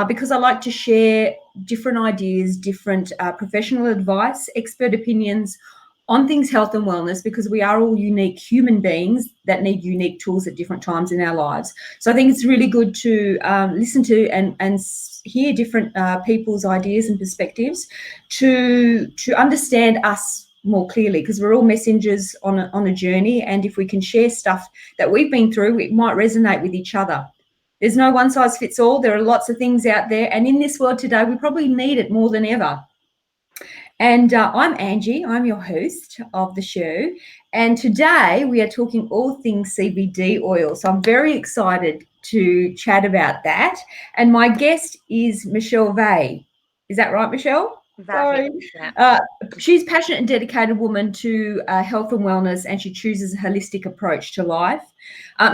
because I like to share different ideas, different professional advice, expert opinions on things health and wellness, because we are all unique human beings that need unique tools at different times in our lives. So I think it's really good to listen to and hear different people's ideas and perspectives to understand us more clearly, because we're all messengers on a journey, and if we can share stuff that we've been through, it might resonate with each other. There's no one size fits all. There are lots of things out there, and in this world today, we probably need it more than ever. And I'm Angie. I'm your host of the show. And today we are talking all things CBD oil. So I'm very excited to chat about that. And my guest is Michelle Vahey. Is that right, Michelle? Sorry. Yeah. She's a passionate and dedicated woman to health and wellness, and she chooses a holistic approach to life.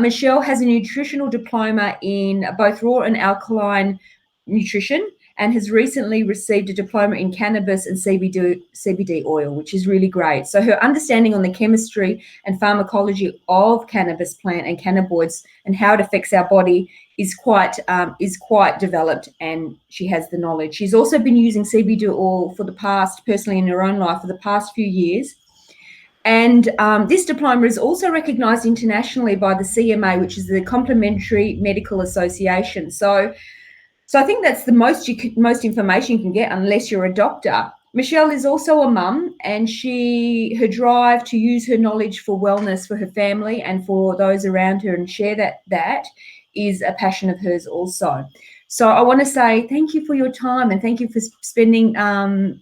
Michelle has a nutritional diploma in both raw and alkaline nutrition, and has recently received a diploma in cannabis and CBD oil, which is really great. So her understanding on the chemistry and pharmacology of cannabis plant and cannabinoids and how it affects our body is quite developed, and she has the knowledge. She's also been using CBD oil personally in her own life for the past few years. And this diploma is also recognised internationally by the CMA, which is the Complementary Medical Association. So I think that's the most information you can get, unless you're a doctor. Michelle is also a mum, and her drive to use her knowledge for wellness for her family and for those around her and share that is a passion of hers also. So I want to say thank you for your time, and thank you for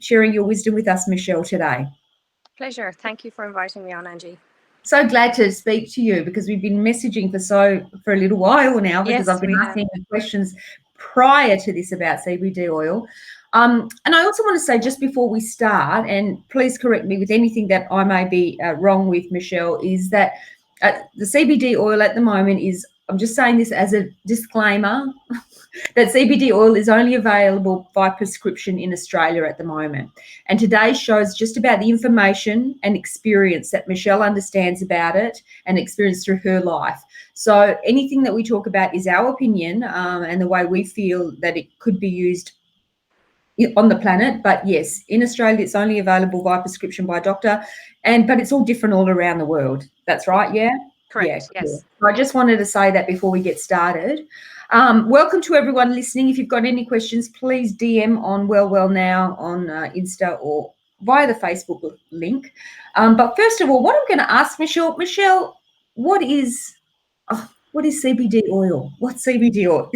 sharing your wisdom with us, Michelle, today. Pleasure. Thank you for inviting me on, Angie. So glad to speak to you, because we've been messaging for a little while now, because I've been asking the questions prior to this about CBD oil. And I also want to say, just before we start, and please correct me with anything that I may be wrong with, Michelle, is that the CBD oil at the moment is, I'm just saying this as a disclaimer, that CBD oil is only available by prescription in Australia at the moment. And today's show is just about the information and experience that Michelle understands about it and experienced through her life. So anything that we talk about is our opinion and the way we feel that it could be used on the planet. But yes, in Australia, it's only available by prescription by a doctor, but it's all different all around the world. That's right, yeah? Correct, yeah, yes. I just wanted to say that before we get started. Welcome to everyone listening. If you've got any questions, please DM on Well Now on Insta or via the Facebook link. But first of all, what I'm going to ask Michelle, what is CBD oil? What's CBD oil?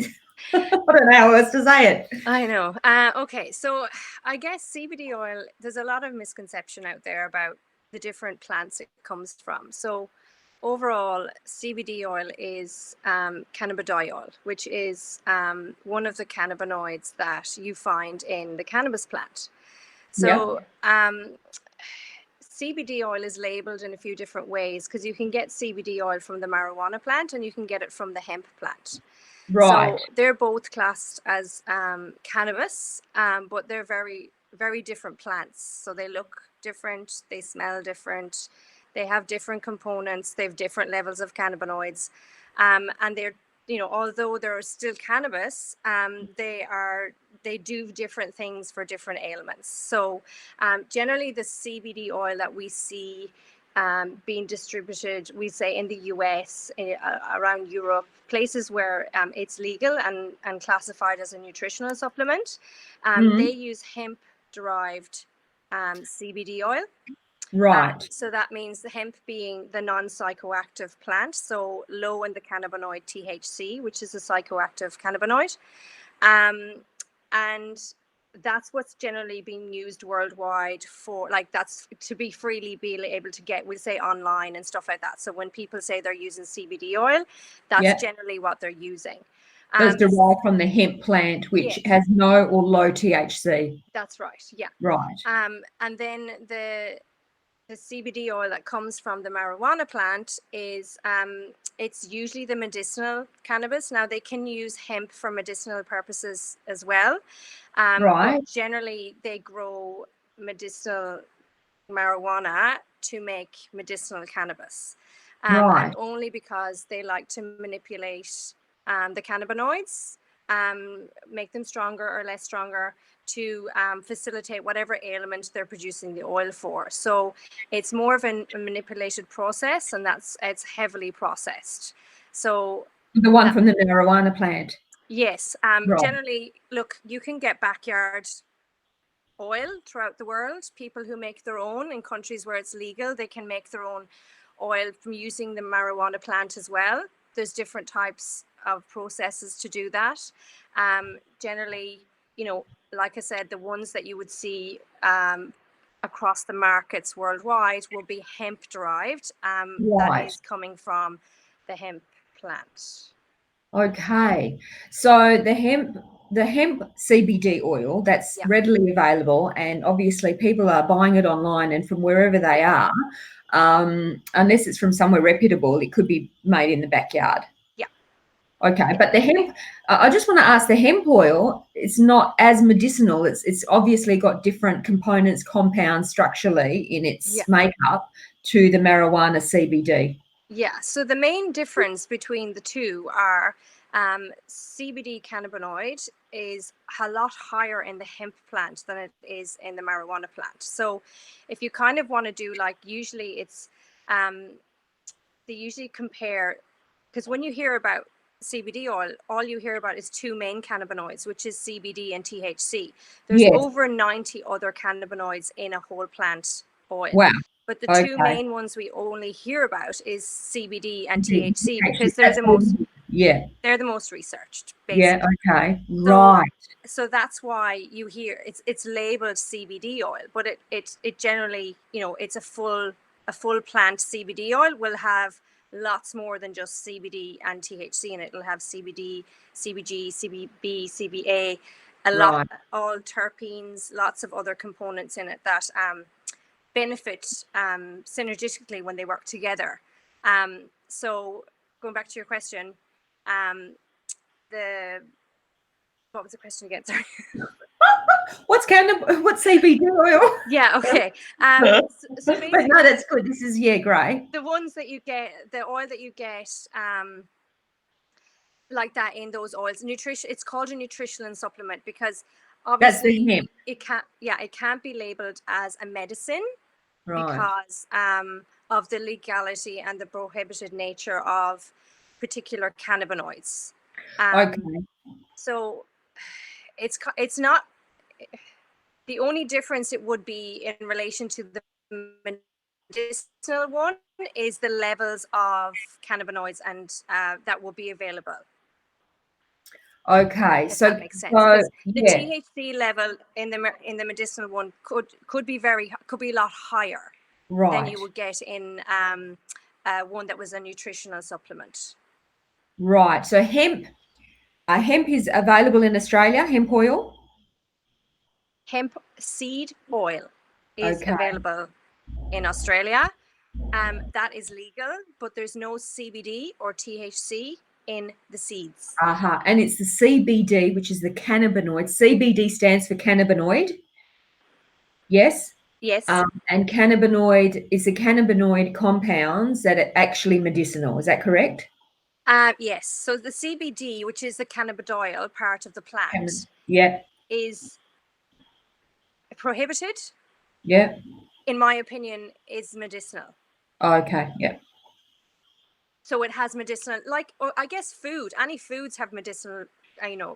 I don't know how else to say it. I know. Okay, so I guess CBD oil, there's a lot of misconception out there about the different plants it comes from. So overall, CBD oil is cannabidiol, which is one of the cannabinoids that you find in the cannabis plant. So CBD oil is labeled in a few different ways, because you can get CBD oil from the marijuana plant and you can get it from the hemp plant. Right. So they're both classed as cannabis, but they're very, very different plants. So they look different, they smell different, they have different components, they have different levels of cannabinoids, and they're, although they're still cannabis, they do different things for different ailments. So generally the CBD oil that we see being distributed, we say in the US, around Europe, places where it's legal and classified as a nutritional supplement, they use hemp-derived CBD oil. Right. So that means the hemp being the non-psychoactive plant, so low in the cannabinoid THC, which is a psychoactive cannabinoid. And that's what's generally being used worldwide for, that's to be freely be able to get, we say online and stuff like that. So when people say they're using CBD oil, that's generally what they're using. It's derived from the hemp plant, which has no or low THC. That's right. Yeah. Right. And then the CBD oil that comes from the marijuana plant is it's usually the medicinal cannabis. Now they can use hemp for medicinal purposes as well. Right. But generally they grow medicinal marijuana to make medicinal cannabis. Right. And only because they like to manipulate the cannabinoids make them stronger or less stronger to facilitate whatever ailment they're producing the oil for. So it's more of a manipulated process, and it's heavily processed. So The one from the marijuana plant. yes, Right. generally, look, you can get backyard oil throughout the world. People who make their own in countries where it's legal, they can make their own oil from using the marijuana plant as well. There's different types of processes to do that. Generally, like I said, the ones that you would see across the markets worldwide will be hemp derived. That is coming from the hemp plant. Okay, so the hemp CBD oil that's readily available, and obviously people are buying it online and from wherever they are, unless it's from somewhere reputable, it could be made in the backyard. Yeah. Okay, but the hemp, I just want to ask, the hemp oil, it's not as medicinal. It's obviously got different components, compounds structurally in its makeup to the marijuana CBD. Yeah, so the main difference between the two are CBD cannabinoid is a lot higher in the hemp plant than it is in the marijuana plant. So if you kind of want to do, like, usually it's, they usually compare, because when you hear about CBD oil, all you hear about is two main cannabinoids, which is CBD and THC. There's over 90 other cannabinoids in a whole plant oil. Wow. But the two main ones we only hear about is CBD and THC, because they're the most researched, basically. Yeah, okay. Right. So that's why you hear it's labeled CBD oil, but it generally, it's a full plant CBD oil will have lots more than just CBD and THC in it. It'll have CBD, CBG, CBB, CBA, lot, all terpenes, lots of other components in it that benefit synergistically when they work together. So going back to your question, what was the question again? Sorry. What's CBD oil? Yeah, okay. So basically, but no, that's good. This is great. The ones that you get, the oil that you get, like that in those oils, nutrition. It's called a nutritional supplement because obviously it can't be labeled as a medicine because of the legality and the prohibited nature of particular cannabinoids. So it's not. The only difference it would be in relation to the medicinal one is the levels of cannabinoids and that will be available. Okay, if so that makes sense. The THC level in the medicinal one could be a lot higher than you would get in one that was a nutritional supplement. Right. So hemp is available in Australia. Hemp oil. Hemp seed oil is available in Australia. That is legal, but there's no CBD or THC in the seeds. And it's the CBD, which is the cannabinoid. CBD stands for cannabinoid. Yes. Yes. And cannabinoid is the cannabinoid compounds that are actually medicinal. Is that correct? Yes. So the CBD, which is the cannabidiol part of the plant, is prohibited. Yeah. In my opinion, is medicinal. Okay. Yeah. So it has medicinal, like, I guess any foods have medicinal,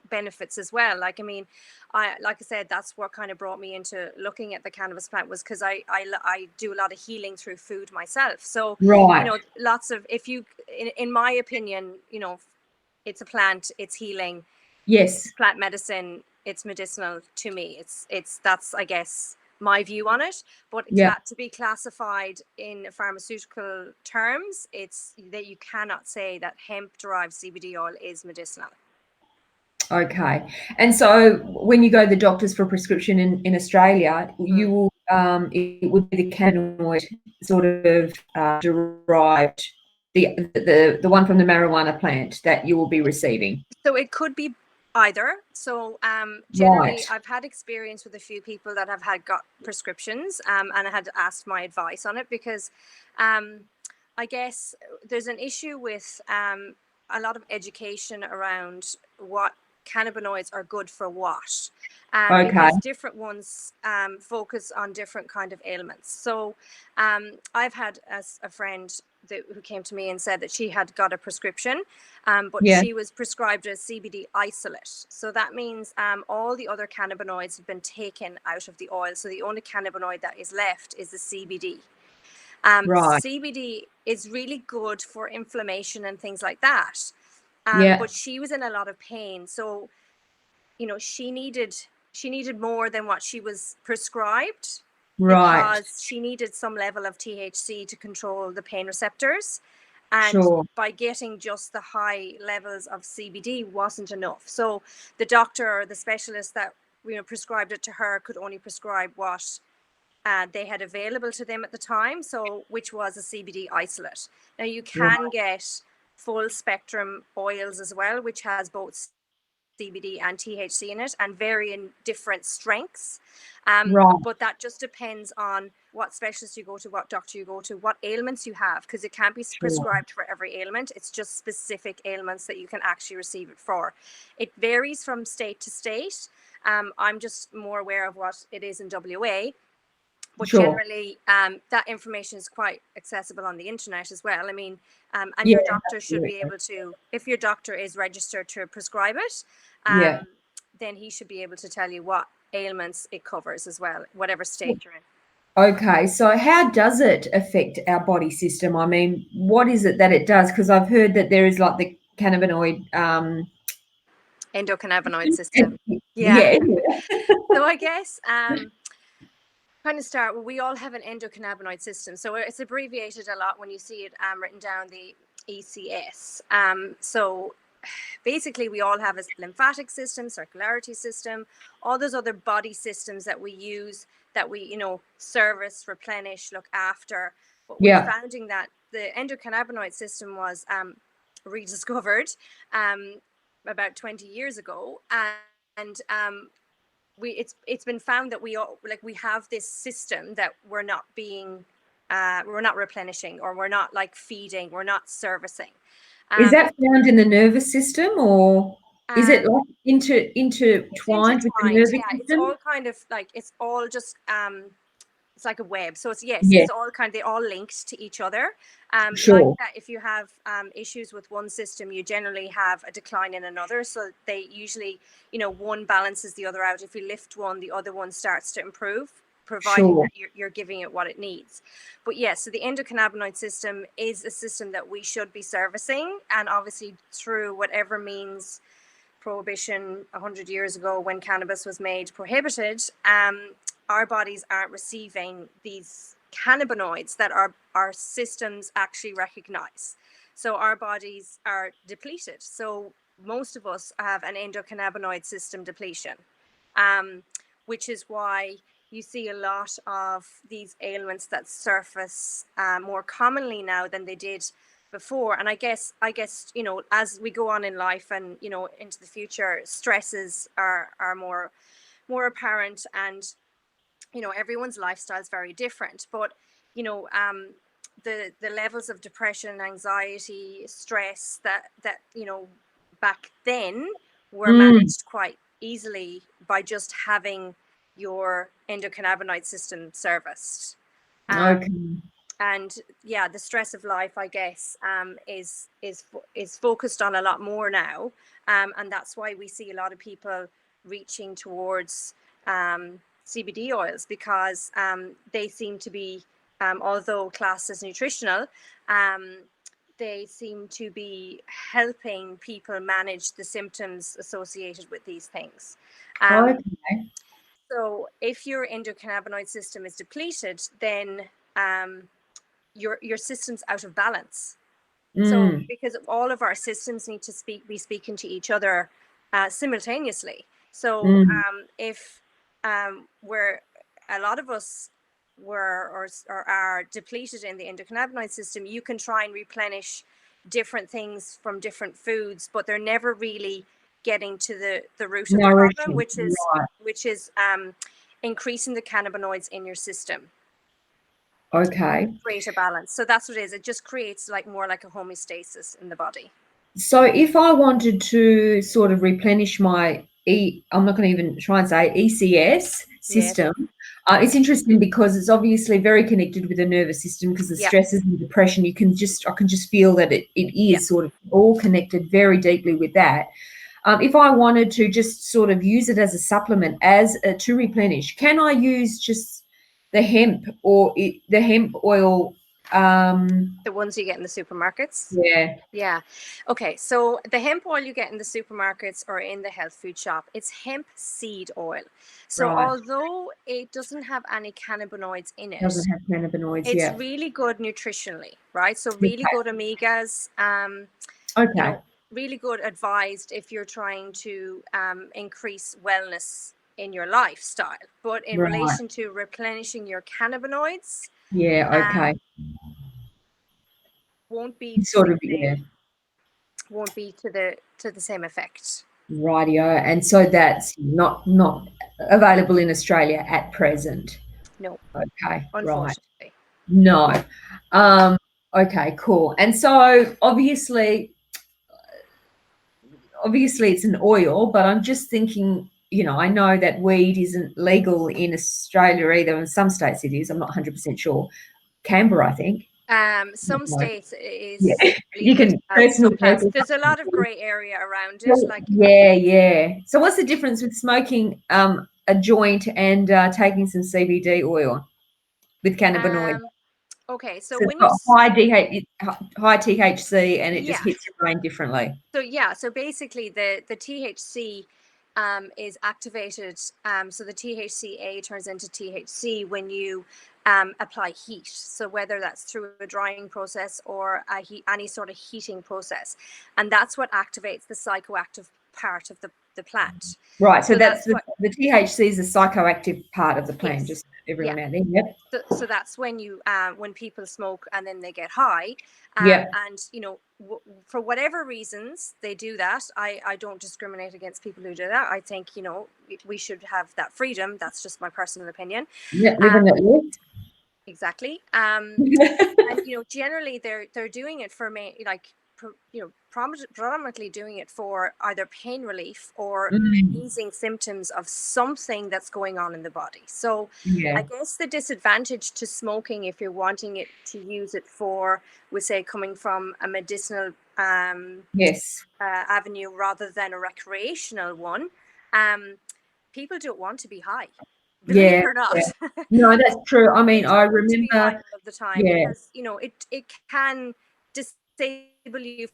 benefits as well. Like, I mean, like I said, that's what kind of brought me into looking at the cannabis plant, was because I do a lot of healing through food myself. So, lots of, in my opinion, it's a plant, it's healing. Yes. It's plant medicine, it's medicinal to me. That's, I guess, my view on it, but to be classified in pharmaceutical terms, it's that you cannot say that hemp derived CBD oil is medicinal. Okay. And so when you go to the doctors for a prescription in Australia, you will it would be the cannabinoid sort of derived, the one from the marijuana plant that you will be receiving. So it could be either. So generally I've had experience with a few people that have got prescriptions and I had asked my advice on it because I guess there's an issue with a lot of education around what cannabinoids are good for what. Okay. Because different ones focus on different kind of ailments. So I've had a friend who came to me and said that she had got a prescription, but Yeah. she was prescribed a CBD isolate. So that means all the other cannabinoids have been taken out of the oil. So the only cannabinoid that is left is the CBD. Right. CBD is really good for inflammation and things like that. Yeah. But she was in a lot of pain. So, you know, she needed more than what she was prescribed, Right. because she needed some level of THC to control the pain receptors. And Sure. by getting just the high levels of CBD wasn't enough. So the doctor or the specialist that, you know, prescribed it to her could only prescribe what they had available to them at the time, so which was a CBD isolate. Now you can get full spectrum oils as well, which has both CBD and THC in it, and vary in different strengths. Right. But that just depends on what specialist you go to, what doctor you go to, what ailments you have, because it can't be Sure. prescribed for every ailment. It's just specific ailments that you can actually receive it for. It varies from state to state. I'm just more aware of what it is in WA. But Sure. generally, that information is quite accessible on the internet as well. I mean, and Yeah. your doctor should be Absolutely. able to, if your doctor is registered to prescribe it, Yeah. then he should be able to tell you what ailments it covers as well, whatever state you're in. Okay, so how does it affect our body system? I mean, what is it that it does? Because I've heard that there is like the cannabinoid. Endocannabinoid system. Yeah. Yeah. So I guess kind of start, well, we all have an endocannabinoid system. So it's abbreviated a lot when you see it written down, the ECS. So basically we all have a lymphatic system, circularity system, all those other body systems that we use, that we, you know, service, replenish, look after. But we're Yeah. finding that the endocannabinoid system was rediscovered about 20 years ago. And it's been found that we all, like, we have this system that we're not replenishing, or we're not like feeding, we're not servicing. Is that found in the nervous system, or is it Um, like it's intertwined with the intertwined. nervous Yeah, it's system? all kind of like, it's all just it's like a web. So it's, yes, Yeah, it's all kind of, they all linked to each other. Like sure, that, if you have issues with one system, you generally have a decline in another. So they usually, you know, one balances the other out. If you lift one, the other one starts to improve, providing sure. that you're giving it what it needs. But yes, so the endocannabinoid system is a system that we should be servicing, and obviously through whatever means, prohibition 100 years ago when cannabis was made prohibited, our bodies aren't receiving these cannabinoids that our systems actually recognize. So our bodies are depleted. So most of us have an endocannabinoid system depletion, which is why you see a lot of these ailments that surface more commonly now than they did before. And I guess, you know, as we go on in life and, you know, into the future, stresses are more apparent, and, you know, everyone's lifestyle is very different. But, you know, the levels of depression, anxiety, stress that you know, back then were Mm, managed quite easily by just having your endocannabinoid system serviced. okay. And yeah, the stress of life, I guess, is focused on a lot more now, and that's why we see a lot of people reaching towards CBD oils, because they seem to be, although classed as nutritional, um, they seem to be helping people manage the symptoms associated with these things. Um, Okay. so if your endocannabinoid system is depleted, then your system's out of balance. So Mm, because all of our systems need to be speaking to each other simultaneously. So mm. if we're a lot of us were or are depleted in the endocannabinoid system, you can try and replenish different things from different foods, but they're never really getting to the root of the problem, Nourishing, which is right. increasing the cannabinoids in your system Okay. to create a balance. So that's what it is. It just creates like more like a homeostasis in the body. So if I wanted to sort of replenish my I'm not going to even try and say ECS Yes. system. It's interesting because it's obviously very connected with the nervous system because the Yeah. stresses and depression. I can just feel that it Yeah. is sort of all connected very deeply with that. If I wanted to just sort of use it as a supplement, to replenish, can I use just the hemp or the hemp oil? The ones you get in the supermarkets. Yeah, Yeah. Okay. So the hemp oil you get in the supermarkets or in the health food shop, it's hemp seed oil. So right. although it doesn't have any cannabinoids in Doesn't it, have cannabinoids. it's Yeah. really good nutritionally, right? So really Okay. good omegas. You Okay. know, really good advised if you're trying to increase wellness in your lifestyle. But in Right. relation to replenishing your cannabinoids, Yeah. um, Okay. won't be to Sort the of. Yeah. same, won't be to the same effect. Rightio. And so that's not available in Australia at present. No, Okay. Right. unfortunately. No. Yeah. Okay. Cool. And so obviously it's an oil, but I'm just thinking, I know that weed isn't legal in Australia either. In some states it is. I'm not 100% sure. Canberra, I think. Some No. states it Yeah. is You legal to can have personally some plants. focus There's a on lot of gray area around it. it. Like, Yeah, yeah. So what's the difference with smoking a joint and taking some CBD oil with cannabinoid? okay, so So it's when got high THC and it just yeah, hits your brain differently. so basically the THC is activated. So the THCA turns into THC when you apply heat. So whether that's through a drying process or any sort of heating process, and that's what activates the psychoactive part of the plant. Right. So So that's that's the what. THC is the psychoactive part of the plant, Yes. just Yeah. everyone out there. Yep. So that's when you when people smoke and then they get high, Yep. and for whatever reasons they do that. I don't discriminate against people who do that. I think we should have that freedom. That's just my personal opinion. Yep. Living um it with. exactly. And generally they're doing it for me, like, predominantly doing it for either pain relief or Mm, easing symptoms of something that's going on in the body. So I yeah. guess the disadvantage to smoking, if you're wanting it to use it for, we say, coming from a medicinal Yes. avenue rather than a recreational one, um, people don't want to be high, believe Yeah. it or not. Yeah. No, that's true. I They mean, I don't want to be high remember. all of the time Yeah. because it can disable you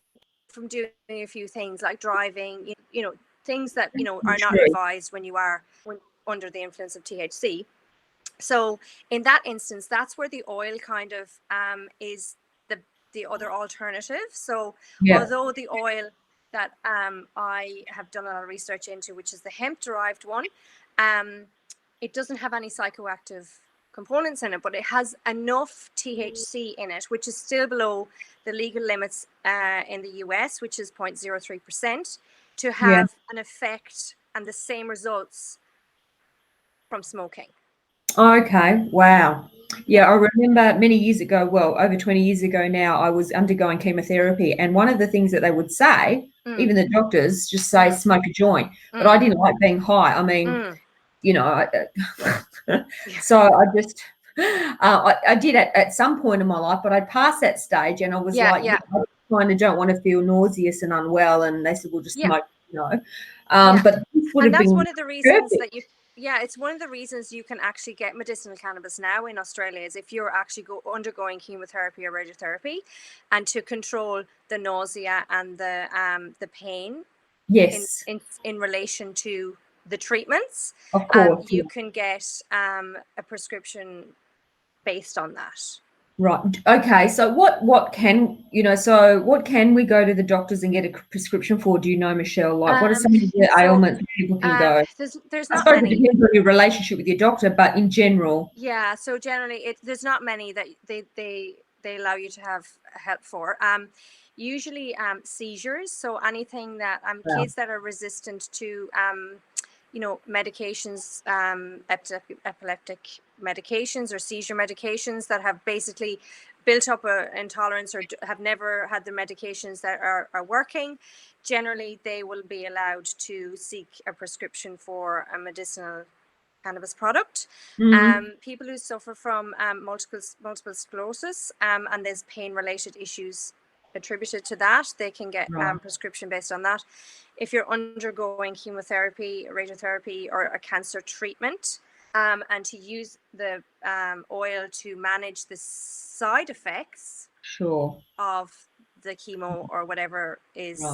from doing a few things like driving, things that are not True. advised when under the influence of THC. So in that instance, that's where the oil kind of is the other alternative. So Yeah. although the oil that I have done a lot of research into, which is the hemp derived one, um, it doesn't have any psychoactive components in it, but it has enough THC in it, which is still below the legal limits in the US, which is 0.03%, to Yeah. have an effect and the same results from smoking. Okay. Wow. Yeah, Yeah. I remember many years ago, well, over 20 years ago now, I was undergoing chemotherapy. And one of the things that they would say, Mm, even the doctors, just say, mm, smoke a joint. But I mm, didn't like being high. I mean, mm. you know, Yeah. so I just, I did at some point in my life, but I passed that stage and I was Yeah, like, yeah, I kind of don't want to feel nauseous and unwell. And they said, well, just yeah, smoke, you know. yeah. But this would And have that's been one of the reasons perfect. that it's one of the reasons you can actually get medicinal cannabis now in Australia is if you're actually undergoing chemotherapy or radiotherapy, and to control the nausea and the pain in Yes, in relation to the treatments, of course. you can get a prescription based on that. Right. Okay. So what can so what can we go to the doctors and get a prescription for? Do you know, Michelle? Like, what are some of the So ailments people can go? there's I not suppose it many. depends on your relationship with your doctor, but in general, Yeah, so generally there's not many that they allow you to have help for. Usually seizures, so anything that well, kids that are resistant to medications, epileptic medications or seizure medications that have basically built up an intolerance or have never had the medications that are working, generally they will be allowed to seek a prescription for a medicinal cannabis product. People who suffer from multiple sclerosis and there's pain related issues attributed to that, they can get prescription based on that. If you're undergoing chemotherapy, radiotherapy, or a cancer treatment, and to use the oil to manage the side effects of the chemo or whatever is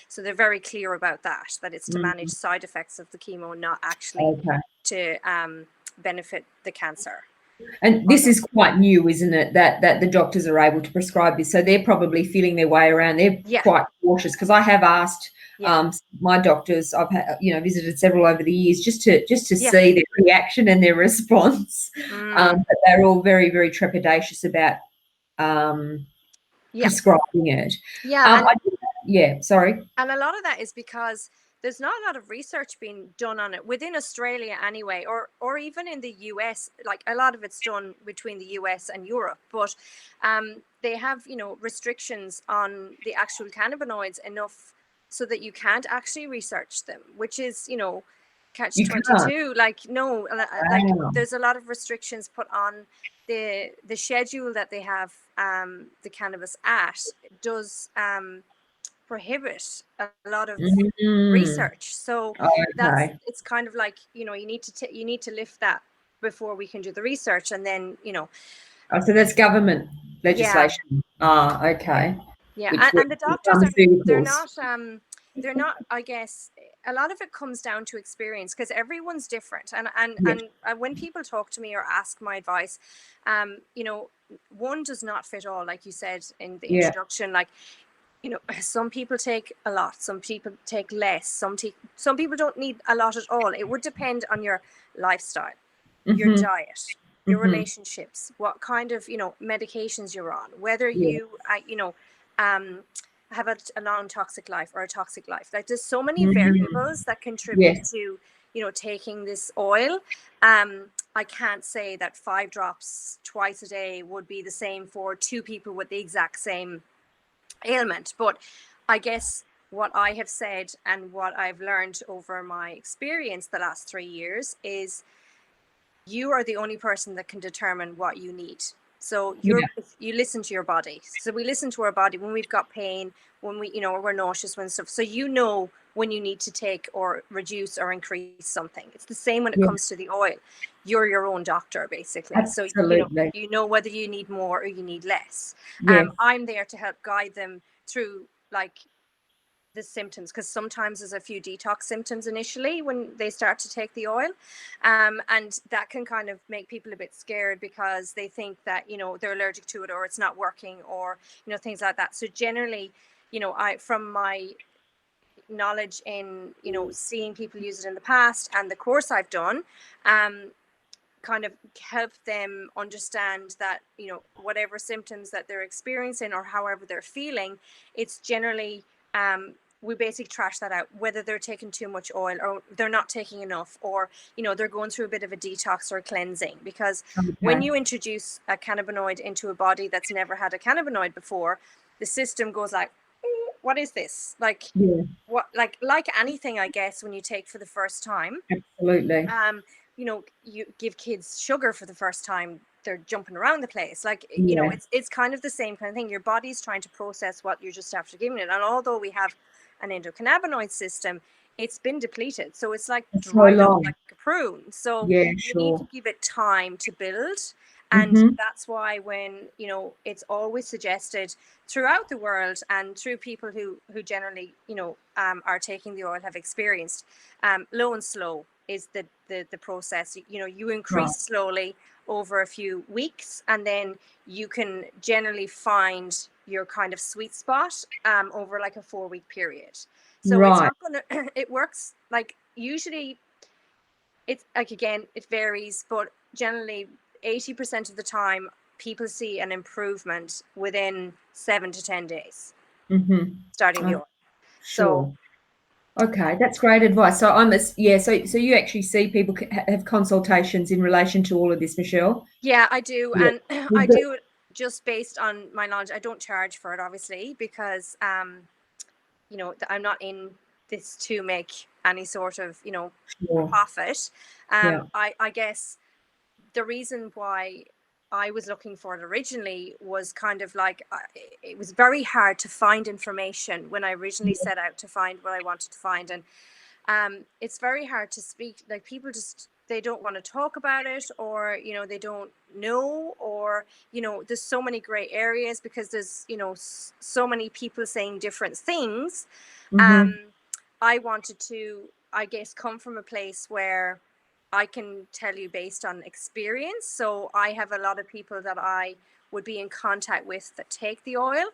so they're very clear about that it's to manage side effects of the chemo, not actually to benefit the cancer. And this is quite new, isn't it, that the doctors are able to prescribe this? So they're probably feeling their way around. They're quite cautious, because I have asked my doctors, I've had, visited several over the years, just to see their reaction and their response. But they're all very, very trepidatious about prescribing it. Sorry. And a lot of that is because there's not a lot of research being done on it within Australia anyway, or even in the US. Like, a lot of it's done between the US and Europe, but they have, restrictions on the actual cannabinoids enough so that you can't actually research them, which is, catch 22. Like, no, like there's a lot of restrictions put on the schedule that they have the cannabis at does prohibit a lot of research. So it's kind of like, you need to lift that before we can do the research, and then so that's government legislation. And the doctors they're not, I guess a lot of it comes down to experience, because everyone's different, and when people talk to me or ask my advice, one does not fit all, like you said in the introduction. Like, some people take a lot, some people take less, some people don't need a lot at all. It would depend on your lifestyle, your diet, your relationships, what kind of medications you're on, whether you have a non-toxic life or a toxic life. Like, there's so many variables that contribute to taking this oil. I can't say that 5 drops twice a day would be the same for 2 people with the exact same ailment. But I guess what I have said and what I've learned over my experience the last 3 years is you are the only person that can determine what you need. So you listen to your body. So we listen to our body when we've got pain, when we're nauseous, when stuff. So when you need to take or reduce or increase something. It's the same when it comes to the oil. You're your own doctor, basically. Absolutely. So you know whether you need more or you need less. I'm there to help guide them through, like, the symptoms, because sometimes there's a few detox symptoms initially when they start to take the oil, and that can kind of make people a bit scared because they think that they're allergic to it or it's not working, or things like that. So generally, from my knowledge in seeing people use it in the past and the course I've done, kind of help them understand that whatever symptoms that they're experiencing or however they're feeling, it's generally we basically trash that out, whether they're taking too much oil or they're not taking enough, or they're going through a bit of a detox or cleansing. Because when you introduce a cannabinoid into a body that's never had a cannabinoid before, the system goes like, what is this? Like, what, like anything, I guess, when you take for the first time. Absolutely. You give kids sugar for the first time, they're jumping around the place. Like, it's kind of the same kind of thing. Your body's trying to process what you're just after giving it. And although we have an endocannabinoid system, it's been depleted. So it's like dried up like a prune. So you need to give it time to build. And that's why when, it's always suggested throughout the world and through people who generally, are taking the oil, have experienced, low and slow is the process. You increase slowly over a few weeks, and then you can generally find your kind of sweet spot over like a 4-week period. So it's not gonna, it works like, usually it's like, again, it varies, but generally 80% of the time people see an improvement within 7 to 10 days starting the oil. So okay, that's great advice. So so you actually see people have consultations in relation to all of this, Michelle? Yeah, I do. And I do just based on my knowledge, I don't charge for it, obviously, because you know, I'm not in this to make any sort of, you know, Sure. profit. Yeah. I guess the reason why I was looking for it originally was kind of like it was very hard to find information when I originally set out to find what I wanted to find. And it's very hard to speak, like people just, they don't want to talk about it, or you know, they don't know, or you know, there's so many gray areas because there's, you know, so many people saying different things. Mm-hmm. um I wanted to, I guess, come from a place where I can tell you based on experience. So I have a lot of people that I would be in contact with that take the oil,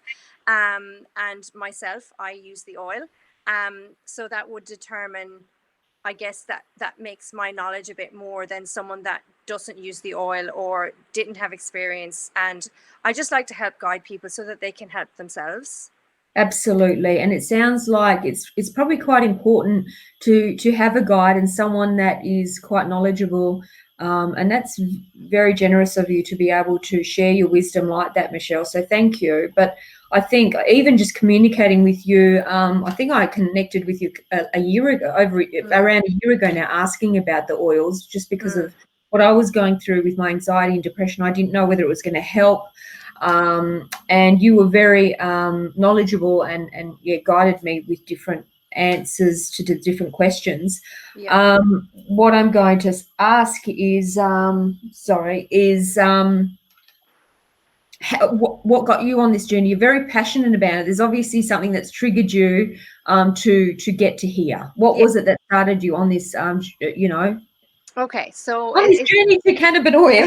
and myself, I use the oil. So that would determine, I guess, that makes my knowledge a bit more than someone that doesn't use the oil or didn't have experience. And I just like to help guide people so that they can help themselves. Absolutely, and it sounds like it's probably quite important to have a guide and someone that is quite knowledgeable, and that's very generous of you to be able to share your wisdom like that, Michelle. So thank you. But I think even just communicating with you, I think I connected with you a year ago, around a year ago now, asking about the oils, just because of what I was going through with my anxiety and depression. I didn't know whether it was going to help. And you were very knowledgeable and yeah, guided me with different answers to the different questions. Yeah. What I'm going to ask is, what got you on this journey? You're very passionate about it. There's obviously something that's triggered you to get to here. What Yeah. was it that started you on this, you know, Okay. So on this journey to cannabis oil?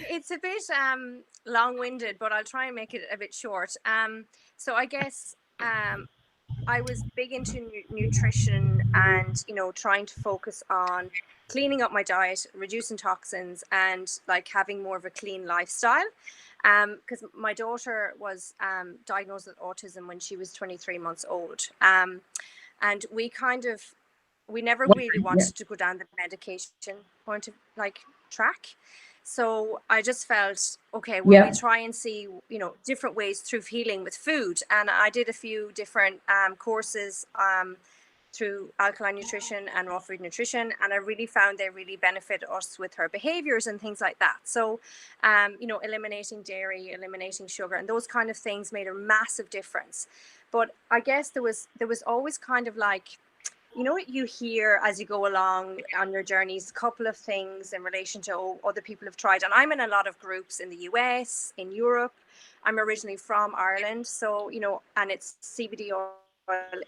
it's a bit long-winded, but I'll try and make it a bit short. So I guess I was big into nutrition, and you know, trying to focus on cleaning up my diet, reducing toxins, and like having more of a clean lifestyle. Because my daughter was diagnosed with autism when she was 23 months old. And we kind of, we never really Yeah. wanted to go down the medication point of like track. So I just felt, okay, will we Yeah. try and see, you know, different ways through healing with food? And I did a few different courses through alkaline nutrition and raw food nutrition, and I really found they really benefit us with her behaviors and things like that. So you know, eliminating dairy, eliminating sugar, and those kind of things made a massive difference. But I guess there was always kind of like, you know, what you hear as you go along on your journeys, a couple of things in relation to, oh, other people have tried. And I'm in a lot of groups in the US, in Europe. I'm originally from Ireland, so you know, and it's CBD oil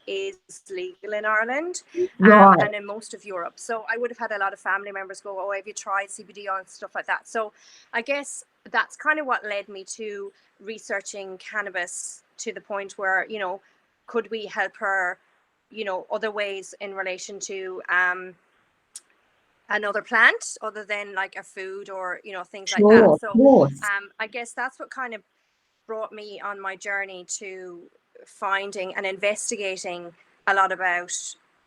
is legal in Ireland, Right. and in most of Europe. So I would have had a lot of family members go, oh, have you tried CBD oil and stuff like that? So I guess that's kind of what led me to researching cannabis, to the point where, you know, could we help her, you know, other ways in relation to another plant other than like a food, or you know, things like that. Sure, of So course. I guess that's what kind of brought me on my journey to finding and investigating a lot about,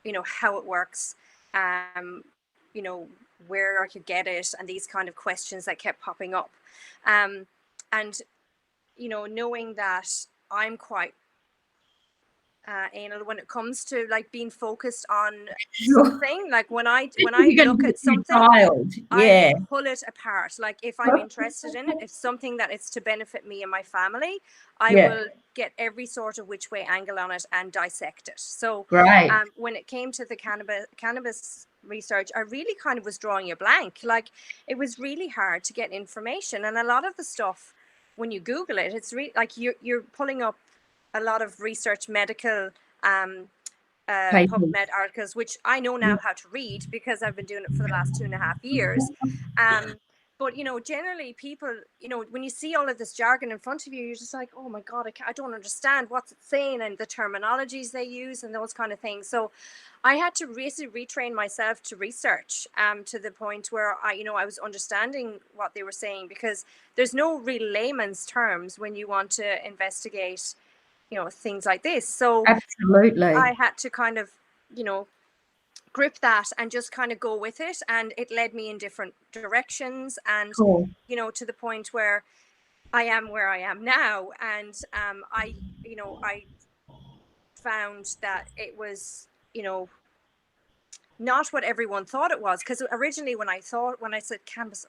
you know, how it works, you know, where I could get it, and these kind of questions that kept popping up. And you know, knowing that I'm quite anal when it comes to like being focused on Sure. something. Like when I You're going to look be at a something, child. I Yeah. pull it apart. Like if I'm interested in it, if something that it's to benefit me and my family, I Yeah. will get every sort of which way angle on it and dissect it. So Great. when it came to the cannabis research, I really kind of was drawing a blank. Like it was really hard to get information, and a lot of the stuff, when you Google it, it's really like you're pulling up a lot of research medical um, Papers. PubMed articles, which I know now how to read because I've been doing it for the last 2.5 years. Um, but you know, generally people, you know, when you see all of this jargon in front of you, you're just like, oh my god, I don't understand what's it saying, and the terminologies they use and those kind of things. So I had to really retrain myself to research, to the point where I, you know, I was understanding what they were saying, because there's no real layman's terms when you want to investigate, you know, things like this. So Absolutely. I had to kind of, you know, grip that and just kind of go with it, and it led me in different directions, and Cool. to the point where I am where I am now. And I found that it was not what everyone thought it was. Because originally when I said cannabis,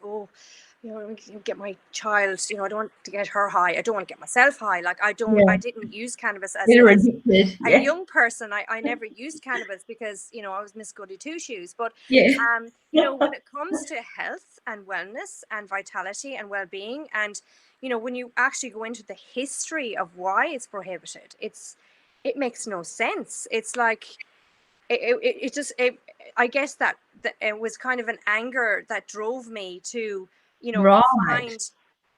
get my child, I don't want to get her high, I don't want to get myself high, like I didn't use cannabis as Addicted. a Yeah. young person. I never used cannabis because I was Miss Goody Two Shoes. But Yeah. when it comes to health and wellness and vitality and well-being, and when you actually go into the history of why it's prohibited, it makes no sense. It's like I guess that it was kind of an anger that drove me to Right. find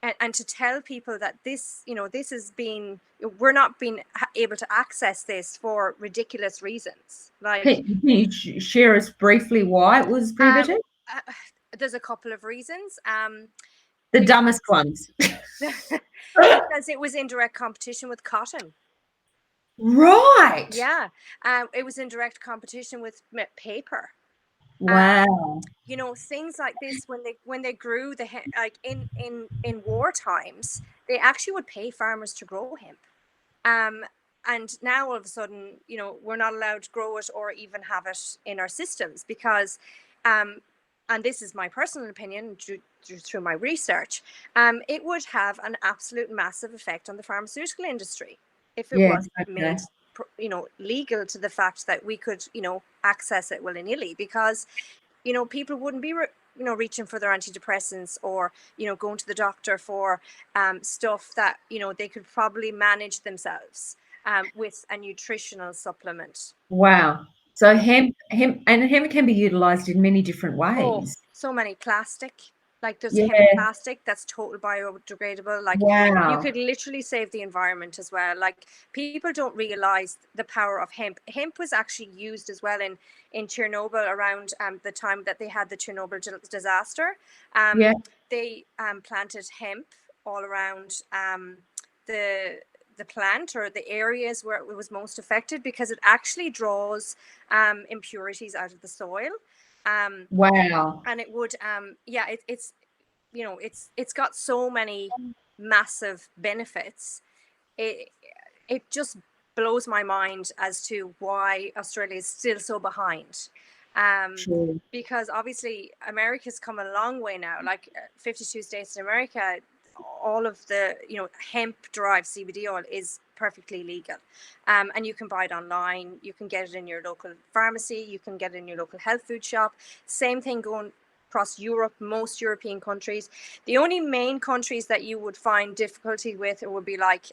and to tell people that this is being, we're not being able to access this for ridiculous reasons. Like, Can you share us briefly why it was prohibited? There's a couple of reasons. The dumbest ones. Because it was in direct competition with cotton. Right. Yeah. It was in direct competition with paper. Wow. Things like this, when they grew like in war times, they actually would pay farmers to grow hemp. And now all of a sudden, we're not allowed to grow it or even have it in our systems because, and this is my personal opinion through my research, it would have an absolute massive effect on the pharmaceutical industry if it was made, legal, to the fact that we could, access it willy-nilly, because, people wouldn't be reaching for their antidepressants or going to the doctor for stuff that they could probably manage themselves with a nutritional supplement. Wow. So hemp can be utilized in many different ways. So many plastic. Like, there's Yeah. hemp plastic that's total biodegradable. Like, you Wow. could literally save the environment as well. Like, people don't realize the power of hemp. Hemp was actually used as well in Chernobyl around the time that they had the Chernobyl disaster. Yeah. They planted hemp all around the plant, or the areas where it was most affected, because it actually draws impurities out of the soil. Wow. And it would it's got so many massive benefits. It just blows my mind as to why Australia is still so behind. Sure. Because obviously America's come a long way now. Like, 52 states in America, all of the hemp derived CBD oil is perfectly legal, and you can buy it online, you can get it in your local pharmacy, you can get it in your local health food shop. Same thing going across Europe, most European countries. The only main countries that you would find difficulty with would be like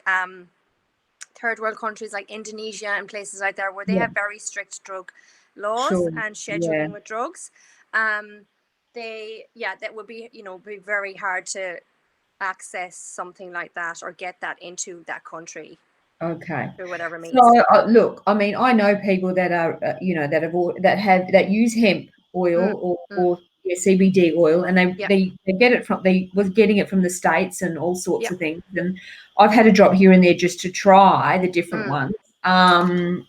third world countries like Indonesia and places like that, where they have very strict drug laws and scheduling with drugs. That would be be very hard to access something like that or get that into that country. Okay. Through whatever means. So look, I mean, I know people that are that use hemp oil or CBD oil, and they get it from, they was getting it from the States and all sorts of things. And I've had a drop here and there just to try the different ones. And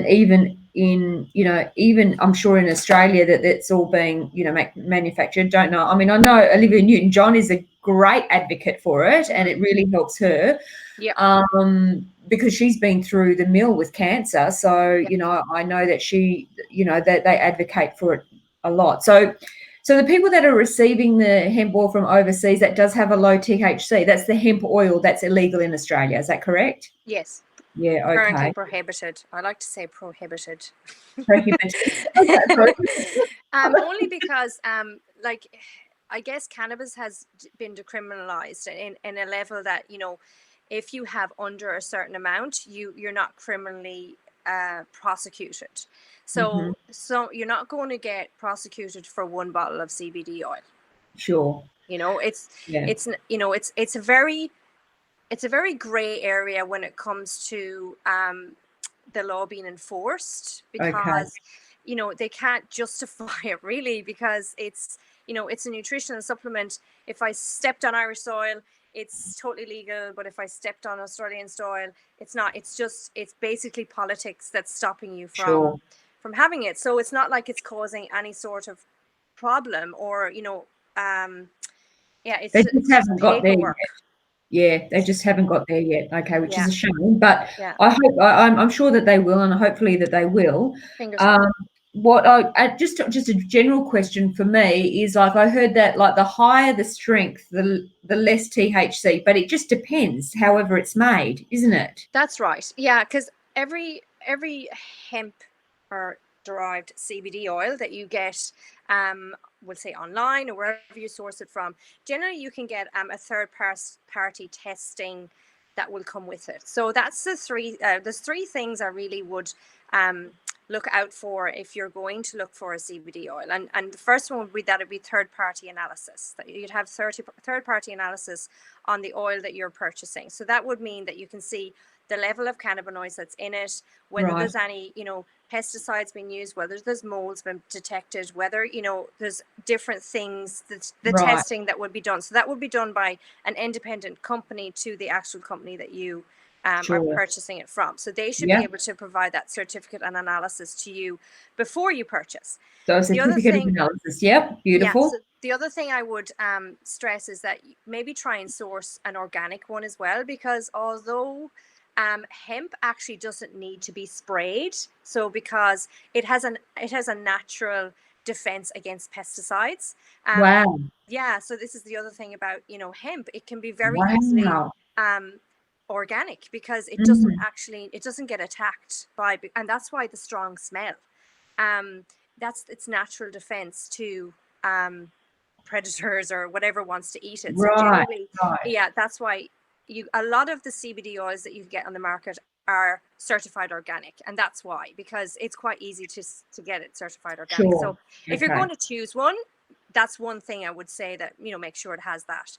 even even I'm sure in Australia that's all being manufactured. Don't know. I mean, I know Olivia Newton-John is a great advocate for it, and it really helps her. Because she's been through the mill with cancer. So, I know that that they advocate for it a lot. So the people that are receiving the hemp oil from overseas, that does have a low THC, that's the hemp oil that's illegal in Australia. Is that correct? Yes. Yeah, okay. Currently prohibited. I like to say prohibited. Prohibited. Only because, I guess cannabis has been decriminalized in a level that, if you have under a certain amount, you're not criminally prosecuted. So you're not going to get prosecuted for one bottle of CBD oil. Sure. It's a very gray area when it comes to the law being enforced, because they can't justify it really, because it's a nutritional supplement. If I stepped on Irish soil, it's totally legal, but if I stepped on Australian soil, it's not. It's basically politics that's stopping you from having it. So it's not like it's causing any sort of problem, or it's They just just haven't got there yet. paperwork. Yeah, they just haven't got there yet. Okay, which is Yeah. a shame, but Yeah. I hope I'm sure that they will, and hopefully that they will. Fingers crossed. What I just a general question for me is, like, I heard that, like, the higher the strength, the less THC, but it just depends however it's made, isn't it? That's right. Yeah, because every hemp or derived CBD oil that you get, we'll say online or wherever you source it from, generally you can get a third party testing that will come with it. So that's there's three things I really would look out for if you're going to look for a CBD oil. And the first one would be that it'd be third party analysis, that you'd have third party analysis on the oil that you're purchasing. So that would mean that you can see the level of cannabinoids that's in it, whether there's any, pesticides being used, whether there's molds been detected, whether, there's different things, the testing that would be done. So that would be done by an independent company to the actual company that you are purchasing it from. So they should be able to provide that certificate and analysis to you before you purchase. So a certificate of analysis. Yep, beautiful. Yeah, so the other thing I would stress is that maybe try and source an organic one as well, because although hemp actually doesn't need to be sprayed, so because it has a natural defense against pesticides. Wow. Yeah, so this is the other thing about hemp. It can be very easily organic, because it doesn't get attacked by, and that's why the strong smell. That's its natural defense to predators or whatever wants to eat it. So generally, yeah, that's why a lot of the CBD oils that you get on the market are certified organic, and that's why, because it's quite easy to get it certified organic. So if you're going to choose one, that's one thing I would say, that make sure it has that.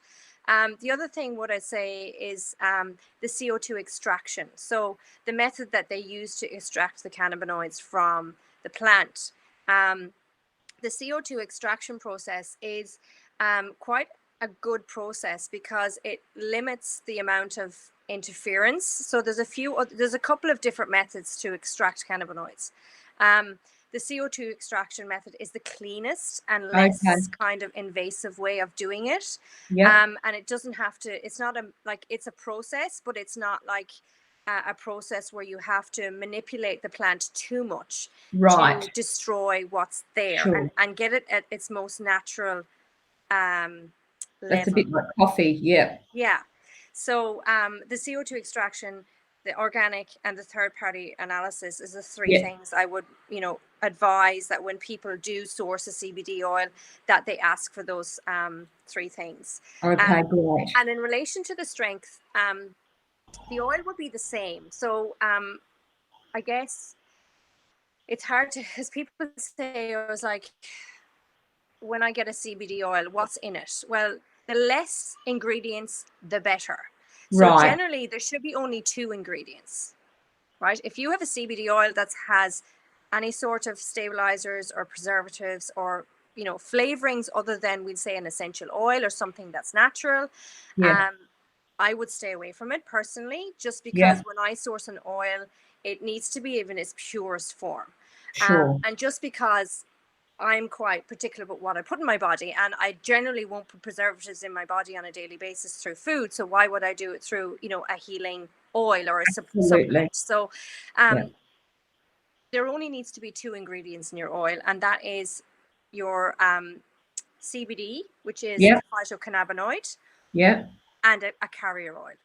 The other thing what I say is the CO2 extraction. So the method that they use to extract the cannabinoids from the plant. The CO2 extraction process is quite a good process, because it limits the amount of interference. So there's a couple of different methods to extract cannabinoids. The CO2 extraction method is the cleanest and less kind of invasive way of doing it. And it doesn't have to, it's not it's a process, but it's not like a process where you have to manipulate the plant too much to destroy what's there, and get it at its most natural level. That's a bit like coffee. Yeah. So the CO2 extraction, the organic, and the third party analysis is the three things I would advise, that when people do source a CBD oil, that they ask for those three things. Okay, great. And in relation to the strength, the oil would be the same. So I guess it's hard to, as people say, I was like, when I get a CBD oil, what's in it? Well, the less ingredients, the better. So generally, there should be only 2 ingredients, right? If you have a CBD oil that has any sort of stabilizers or preservatives or flavorings other than, we'd say, an essential oil or something that's natural, I would stay away from it personally, just because when I source an oil, it needs to be in its purest form. And just because I'm quite particular about what I put in my body, and I generally won't put preservatives in my body on a daily basis through food. So why would I do it through, a healing oil or a supplement? So there only needs to be 2 ingredients in your oil, and that is your CBD, which is a phytocannabinoid, and a carrier oil,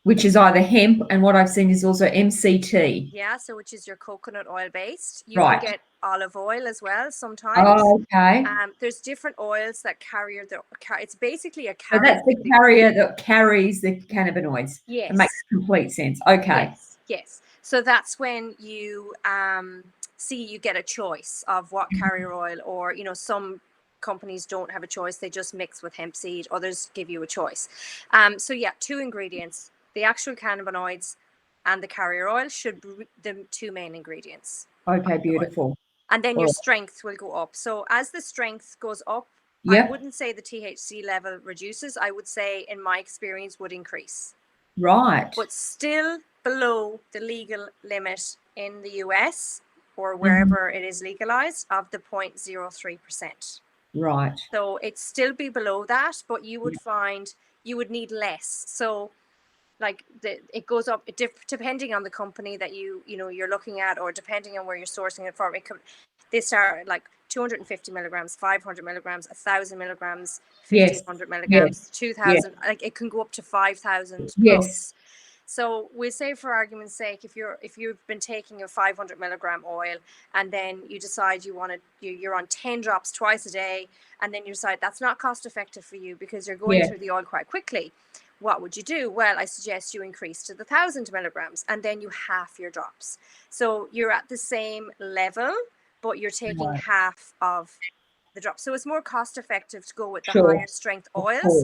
which is either hemp, and what I've seen is also MCT. Yeah, so which is your coconut oil based. You can get olive oil as well sometimes. Oh, okay. There's different oils that it's basically a carrier. So that's the carrier that carries the cannabinoids. Yes. It makes complete sense. Okay. Yes. So that's when you you get a choice of what carrier oil, or some companies don't have a choice, they just mix with hemp seed, others give you a choice. So 2 ingredients, the actual cannabinoids and the carrier oil should be the 2 main ingredients. Okay, beautiful. And then your strength will go up. So as the strength goes up, I wouldn't say the THC level reduces. I would say, in my experience, would increase. Right. But still below the legal limit in the US. or wherever it is legalized of the 0.03%. Right. So it's still be below that, but you would find you would need less. So like it goes up depending on the company that you're looking at, or depending on where you're sourcing it from. They start at like 250 milligrams, 500 milligrams, 1,000 milligrams, Yes. 1,500 Yes. milligrams, Yes. 2,000. Like it can go up to 5,000 Yes. plus. So we say, for argument's sake, if you've been taking a 500 milligram oil, and then you decide you're on 10 drops twice a day, and then you decide that's not cost effective for you because you're going through the oil quite quickly, what would you do? Well, I suggest you increase to the 1,000 milligrams, and then you half your drops. So you're at the same level, but you're taking half of the drops. So it's more cost effective to go with the higher strength oils.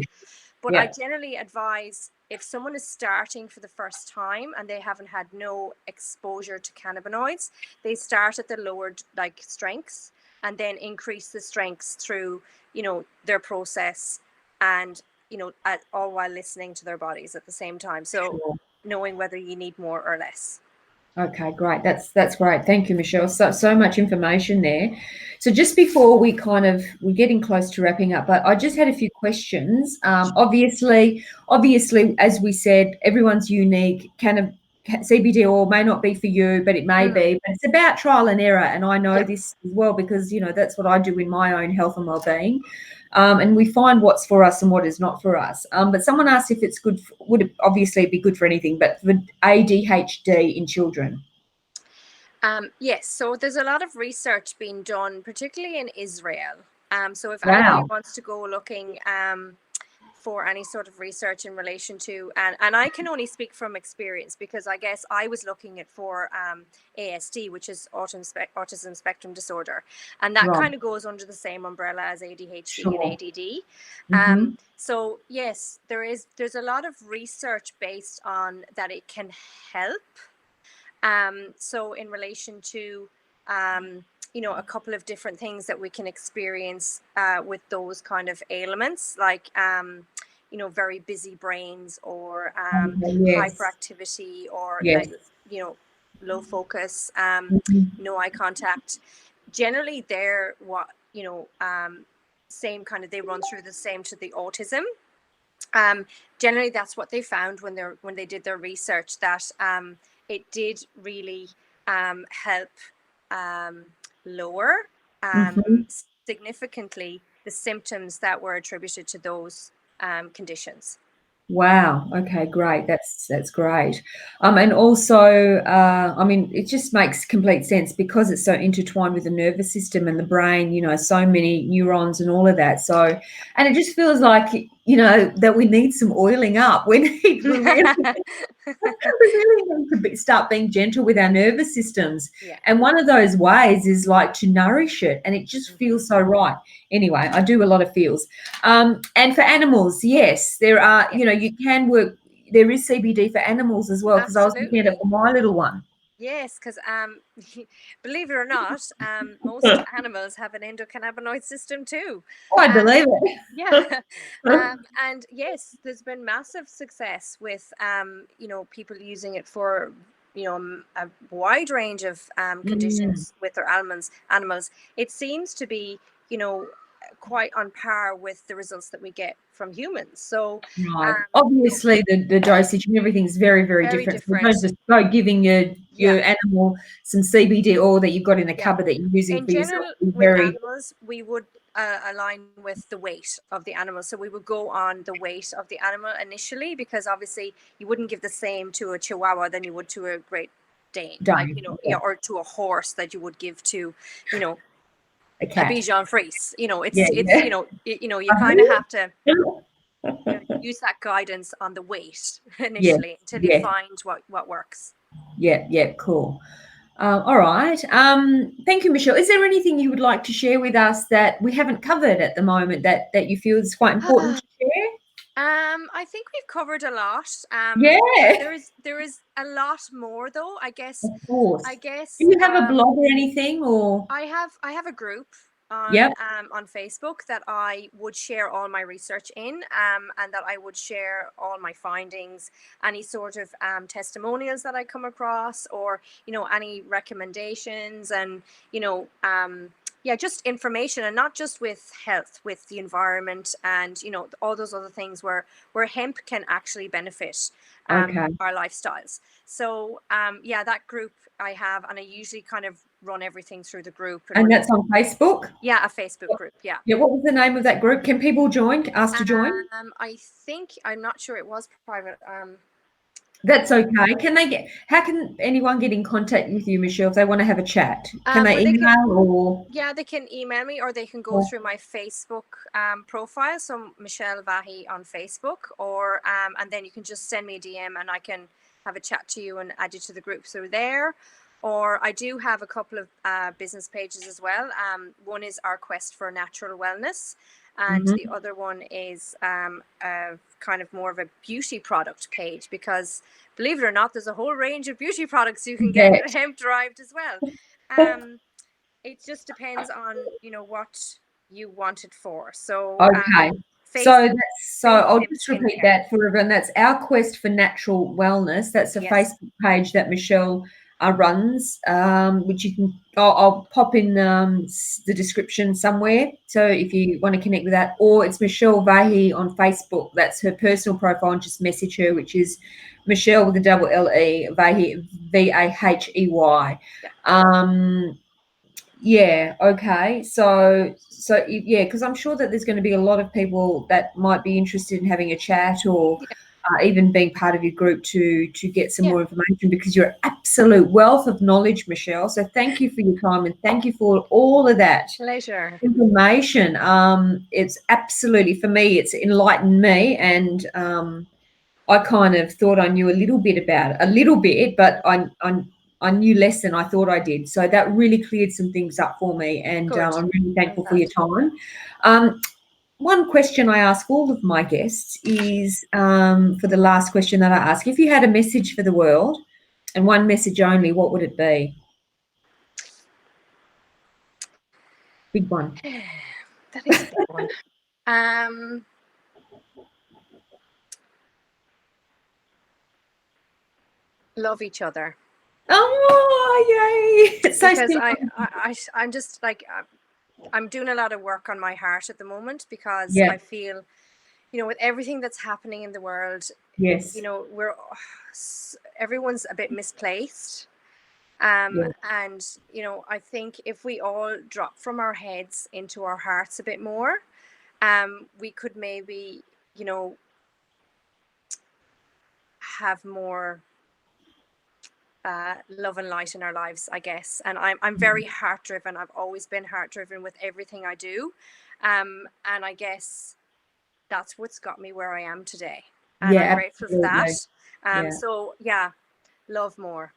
But I generally advise, if someone is starting for the first time and they haven't had no exposure to cannabinoids, they start at the lower like strengths, and then increase the strengths through their process, and all while listening to their bodies at the same time. So knowing whether you need more or less. Okay, great. That's great. Thank you, Michelle. So much information there. So just before we're getting close to wrapping up, but I just had a few questions. Obviously, as we said, everyone's unique. CBD oil may not be for you, but it may be. But it's about trial and error, and I know this as well because that's what I do in my own health and well-being. And we find what's for us and what is not for us. But someone asked if it's good, would it obviously be good for anything, but for ADHD in children? Yes, so there's a lot of research being done, particularly in Israel. So if anybody wants to go looking for any sort of research in relation to, and I can only speak from experience, because I guess I was looking at for ASD, which is autism spectrum disorder, and that kind of goes under the same umbrella as ADHD and ADD. So yes, there's a lot of research based on that it can help. So in relation to a couple of different things that we can experience with those kind of ailments, like very busy brains, or hyperactivity, or low focus, no eye contact. Generally, they're same kind of, they run through the same to the autism. Generally, that's what they found when they did their research, that it did really help lower significantly the symptoms that were attributed to those conditions. Wow. Okay, great. That's great. And also, I mean, it just makes complete sense because it's so intertwined with the nervous system and the brain, so many neurons and all of that. So, and it just feels like, that we need some oiling up. We need to start being gentle with our nervous systems. And one of those ways is like to nourish it, and it just feels so right. Anyway, I do a lot of feels. And for animals, yes, there are, you can work, there is CBD for animals as well, because I was looking at it for my little one. Yes, because believe it or not, most animals have an endocannabinoid system too. Oh, I believe it. Yeah. And yes, there's been massive success with people using it for a wide range of conditions with their animals. It seems to be quite on par with the results that we get from humans. So obviously the dosage and everything's very, very different. So don't just go giving your animal some CBD oil that you've got in a cupboard that you're using for yourself. With animals, we would align with the weight of the animal. So we would go on the weight of the animal initially, because obviously you wouldn't give the same to a Chihuahua than you would to a Great Dane, or to a horse that you would give to, a Bichon Frise. You kind of have to use that guidance on the weight initially until you find what works. Yeah, cool. All right. Thank you, Michelle. Is there anything you would like to share with us that we haven't covered at the moment that you feel is quite important to share? I think we've covered a lot. There is a lot more though, I guess. Of course. I guess. Do you have a blog or anything, or? I have a group. Yep. On Facebook that I would share all my research in, and that I would share all my findings, any sort of testimonials that I come across, or any recommendations, and yeah, just information, and not just with health, with the environment, and all those other things where hemp can actually benefit Okay. our lifestyles. So yeah, that group I have, and I usually kind of run everything through the group. And that's on Facebook? Yeah, a Facebook group. Yeah. Yeah. What was the name of that group? Can people join? Ask to join? I think, I'm not sure, it was private. That's okay. How can anyone get in contact with you, Michelle, if they want to have a chat? Can they Well, email or? Yeah, they can email me, or they can go through my Facebook profile. So Michelle Vahey on Facebook, or and then you can just send me a DM, and I can have a chat to you and add you to the group through there. Or I do have a couple of business pages as well. One is Our Quest for Natural Wellness, and the other one is a kind of more of a beauty product page, because believe it or not, there's a whole range of beauty products you can get hemp derived as well. It just depends on what you want it for. So Okay. face So I'll hemp just repeat skincare. that for everyone. That's Our Quest for Natural Wellness. That's a Yes. Facebook page that Michelle runs, which you can. I'll pop in the description somewhere. So if you want to connect with that, or it's Michelle Vahey on Facebook. That's her personal profile, and just message her, which is Michelle with a double L-E, Vahey, Vahey. Yeah. Okay. So yeah, because I'm sure that there's going to be a lot of people that might be interested in having a chat, or even being part of your group to get some more information, because you're an absolute wealth of knowledge, Michelle. So thank you for your time, and thank you for all of that Pleasure. information. It's absolutely, for me, it's enlightened me, and I kind of thought I knew a little bit, but I knew less than I thought I did. So that really cleared some things up for me, and I'm really thankful for your time. One question I ask all of my guests is, for the last question that I ask, if you had a message for the world, and one message only, what would it be? Big one. That is a big one. Love each other. Oh, yay! It's so because I'm just like, I'm doing a lot of work on my heart at the moment, because I feel, with everything that's happening in the world, everyone's a bit misplaced. And I think if we all drop from our heads into our hearts a bit more, we could maybe have more love and light in our lives, I guess. And I'm very heart driven. I've always been heart driven with everything I do, and I guess that's what's got me where I am today, and I'm grateful for that. So yeah, love more.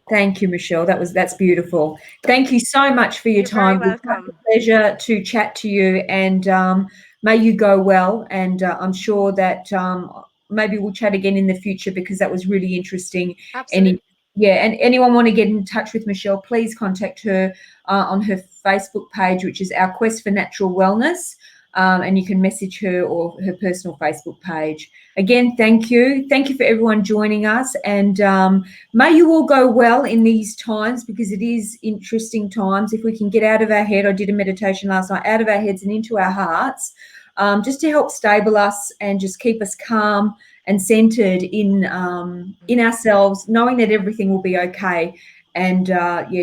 Thank you, Michelle. That's beautiful. Thank you so much for your time. Very welcome. It's a pleasure to chat to you, and may you go well. And I'm sure that maybe we'll chat again in the future, because that was really interesting. Absolutely. And anyone want to get in touch with Michelle, please contact her on her Facebook page, which is Our Quest for Natural Wellness. And you can message her, or her personal Facebook page. Again, thank you. Thank you for everyone joining us. And may you all go well in these times, because it is interesting times. If we can get out of our head, I did a meditation last night, out of our heads and into our hearts, just to help stable us and just keep us calm and centered in ourselves, knowing that everything will be okay. And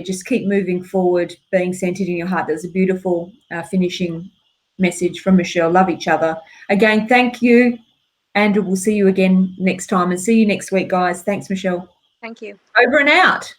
just keep moving forward, being centered in your heart. That was a beautiful finishing message from Michelle. Love each other. Again, thank you. And we'll see you again next time, and see you next week, guys. Thanks, Michelle. Thank you. Over and out.